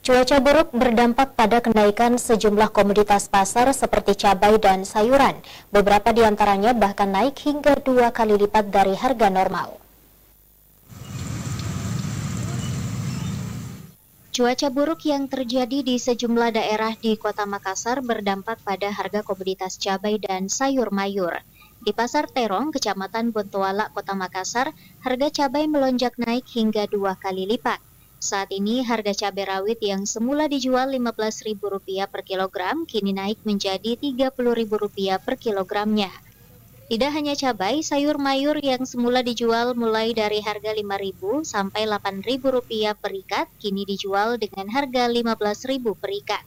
Cuaca buruk berdampak pada kenaikan sejumlah komoditas pasar seperti cabai dan sayuran. Beberapa di antaranya bahkan naik hingga 2 kali lipat dari harga normal. Cuaca buruk yang terjadi di sejumlah daerah di Kota Makassar berdampak pada harga komoditas cabai dan sayur mayur. Di Pasar Terong, Kecamatan Bontoala, Kota Makassar, harga cabai melonjak naik hingga 2 kali lipat. Saat ini harga cabai rawit yang semula dijual Rp15.000 per kilogram kini naik menjadi Rp30.000 per kilogramnya. Tidak hanya cabai, sayur mayur yang semula dijual mulai dari harga Rp5.000 sampai Rp8.000 per ikat kini dijual dengan harga Rp15.000 per ikat.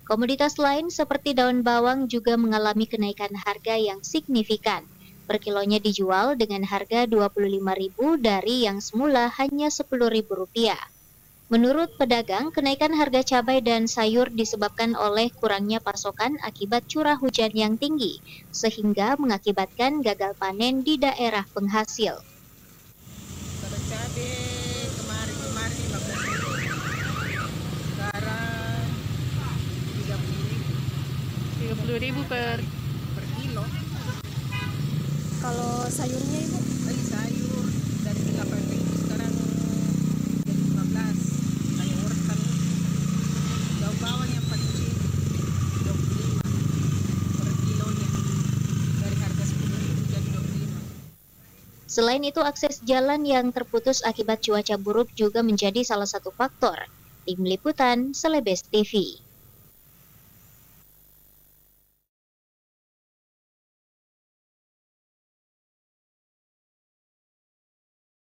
Komoditas lain seperti daun bawang juga mengalami kenaikan harga yang signifikan. Per kilonya dijual dengan harga Rp25.000 dari yang semula hanya Rp10.000. Menurut pedagang, kenaikan harga cabai dan sayur disebabkan oleh kurangnya pasokan akibat curah hujan yang tinggi, sehingga mengakibatkan gagal panen di daerah penghasil. Kalau cabai kemarin 15.000, sekarang 30.000 per kilo. Kalau sayurnya Ibu? Sayur dari 8.000 sekarang jadi 15. Kayak wortel, daun bawang yang paling 25 per kilonya, dari harga 10.000 jadi 25. Selain itu, akses jalan yang terputus akibat cuaca buruk juga menjadi salah satu faktor. Tim Liputan, Selebes TV.